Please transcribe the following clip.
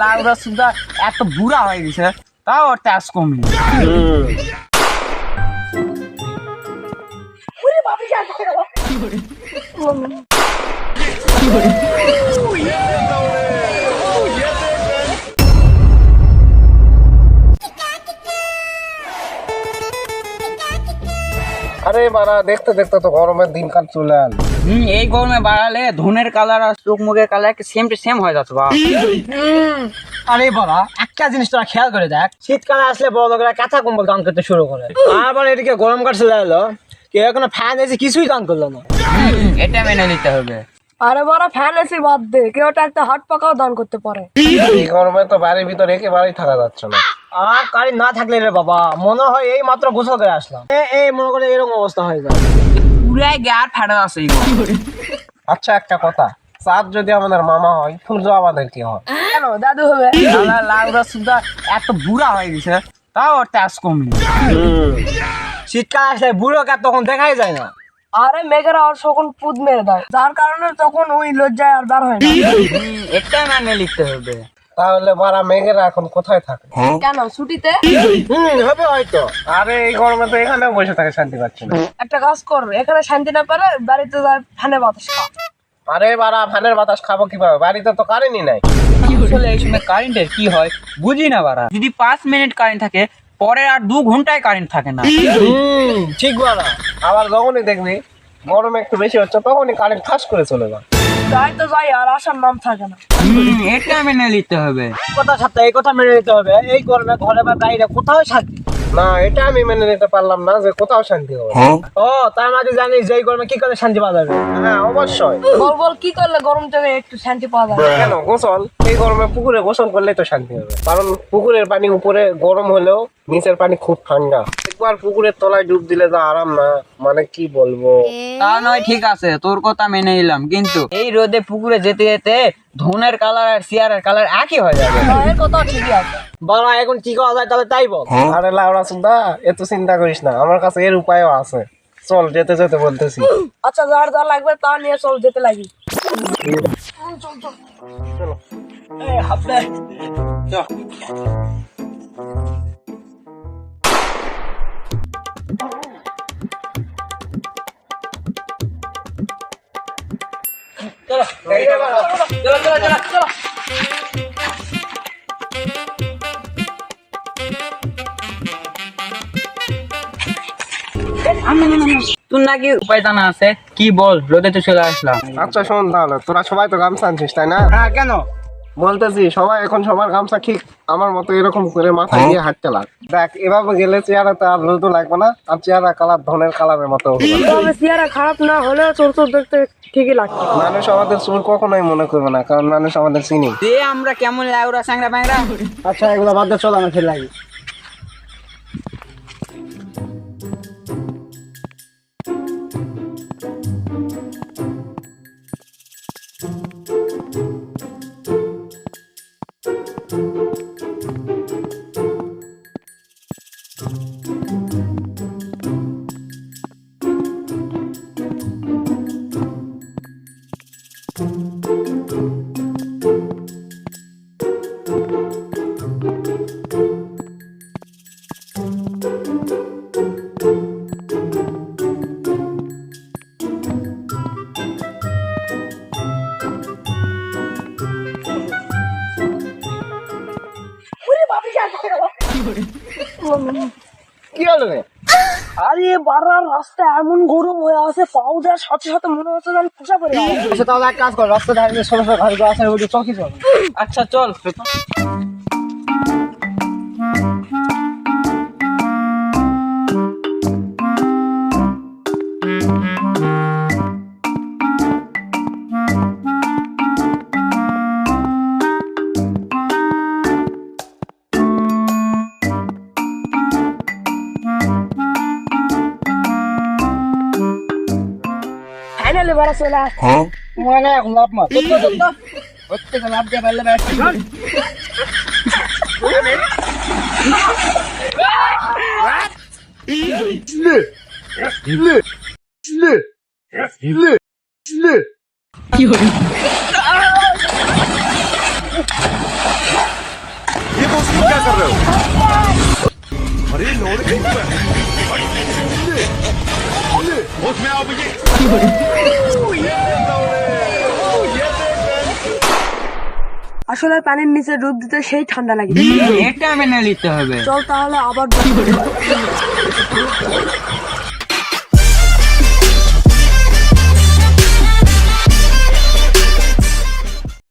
লাউরা সুদা এত বুড়া হয়ে গেছে, তাও ওর তেজ কমে। আরে বাড়া, দেখতে দেখতে তো গরমের দিনকাল চলে আল। এই গরমে বাড়ালে ধনের কালার আর চোখ মুখের কালার সেম টু সেম হয়ে যাচ্ছে বা। আরে বাবা, একটা জিনিস তোরা খেয়াল করে দেখ, শীতকালে আসলে বড় লোকেরা কাঁথা কম্বল দান করতে শুরু করে, আবার এদিকে গরমকাল চলে এলো, কেউ এখনো ফ্যান এসে কিছুই দান করলো না। এটা মেনে নিতে হবে। আরে বড় ফ্যান এসি বাদ দে, কেউ একটা হাত পাকাও দান করতে পারে। এই গরমে তো বাড়ির ভিতরে একেবারেই থাকা যাচ্ছে না। আর কারেন্ট না থাকলে রে বাবা, মনে হয় এই মাত্র গোসল করে আসলাম, এই মনে করে এরকম অবস্থা হয়ে যায়। পুরাই গ্যার ফাটা আছে এই গরমে। আচ্ছা, একটা কথা, চাঁদ যদি আমাদের মামা হয়, সূর্য আমাদের কি হয়? কেন দাদু হবে? লাউরা সুদা এত বুড়া হয়ে গেছে, তাও ওর তেজ কমে। শীতকাল আসলে বুড়োকে আর তখন দেখাই যায় না। আরে মেঘেরা ওর সকল পুদ মেরে দেয়, যার কারণে তখন ওই লজ্জায় আর বার হয় না। এটা মেনে নিতে হবে। তাহলে বাড়া মেঘেরা এখন কোথায় থাকে? কেন ছুটিতে? হবে হয়তো। আরে এই গরমে তো এখানেও বসে থাকে, শান্তি পাচ্ছে না। একটা কাজ কর, এখানে শান্তি না পেলে বাড়িতে যায় ফ্যানে বাতাস খা। আরে বাড়া, ফ্যানের বাতাস খাবো কিভাবে? বাড়িতে তো কারেন্টই নাই। আসলে এই সময় কারেন্টের কি হয় বুঝি না বাড়া। যদি 5 মিনিট কারেন্ট থাকে, পরে আর 2 ঘন্টায় কারেন্ট থাকে না। ঠিক বাড়া। আবার যখনই দেখবি গরম একটু বেশি হচ্ছে, তখনই কারেন্ট ঠাস করে চলে যায়। যাই তো যাই, আর আসার নাম থাকে না। এটা মেনে নিতে হবে। কথা সাথে এই কথা মেনে নিতে হবে, এই গরমে ঘরে বা বাইরে কোথাও শান্তি। না, এটা আমি মেনে নিতে পারলাম না যে কোথাও শান্তি হবে। ও তার মাঝে জানিস যে এই গরমে কি করে শান্তি পাওয়া যাবে? হ্যাঁ, অবশ্যই। বল বল, কি করলে গরম থেকে একটু শান্তি পাওয়া যায়? কেন গোসল? এই গরমে পুকুরে গোসল করলেই তো শান্তি হবে, কারণ পুকুরের পানি উপরে গরম হলেও নিচের পানি খুব ঠান্ডা। একবার পুকুরের তলায় ডুব দিলে যা আরাম না, মানে কি বলবো। তা নয়, ঠিক আছে, তোর কথা মেনে নিলাম, কিন্তু এই রোদে পুকুরে যেতে যেতে ধনের কালার আর সিয়ারের কালার একই হয়ে যাবে। এর কথা ঠিকই আছে। বাবা এখন কি করা যায় তাহলে তাই বল। আরে লাউড়া সুন্দা, এত চিন্তা করিস না, আমার কাছে এর উপায়ও আছে। চল, যেতে যেতে বলতেছি। আচ্ছা, যার যা লাগবে তা নিয়ে চল, যেতে লাগি। তোর নাকি উপায় জানা আছে, কি বল? রোদে তো চলে আসলাম। আচ্ছা শোন, তাহলে তোরা সবাই তো গামছা আনছিস তাই না? হ্যাঁ, কেন? বলতেছি, সবাই এখন সবার গামছা ঠিক আমার মতো এরকম করে মাথায় দিয়ে হাঁটতে লাগ। দেখ, এভাবে গেলে চেহারাতে আর রোদও লাগবে না, আর চেহারা কালার ধনের কালারের মতো হবে না। তবে চেহারা খারাপ না হলেও চোর চোর দেখতে ঠিকই লাগছে। মানুষ আমাদের চোর কখনোই মনে করবে না, কারণ মানুষ আমাদের চিনি। যে আমরা কেমন লাউরা স্যাংরা ব্যাংরা। আচ্ছা এগুলো বাদ দিয়ে চল, আমি ফের লাগি। কি হলো রে? আরে বারার রাস্তা এমন গরম হয়ে আছে, পাও দেওয়ার সাথে সাথে মনে হচ্ছে যেন খোসা পড়ে যাবে। আচ্ছা তাহলে এক কাজ কর, রাস্তা ধারে ছোট ছোট ঘরগুলো আছে, ওই চৌকি চল। আচ্ছা চল। ফাইনালি বারা চলে আসছে। মানে এখন লাভ মার। প্রত্যেকে লাভ দিয়ে পারলে ব্যাট। আসলে পানির নিচে ডুব দিতে সেই ঠান্ডা লাগে। এটা মেনে নিতে হবে। চল তাহলে আবার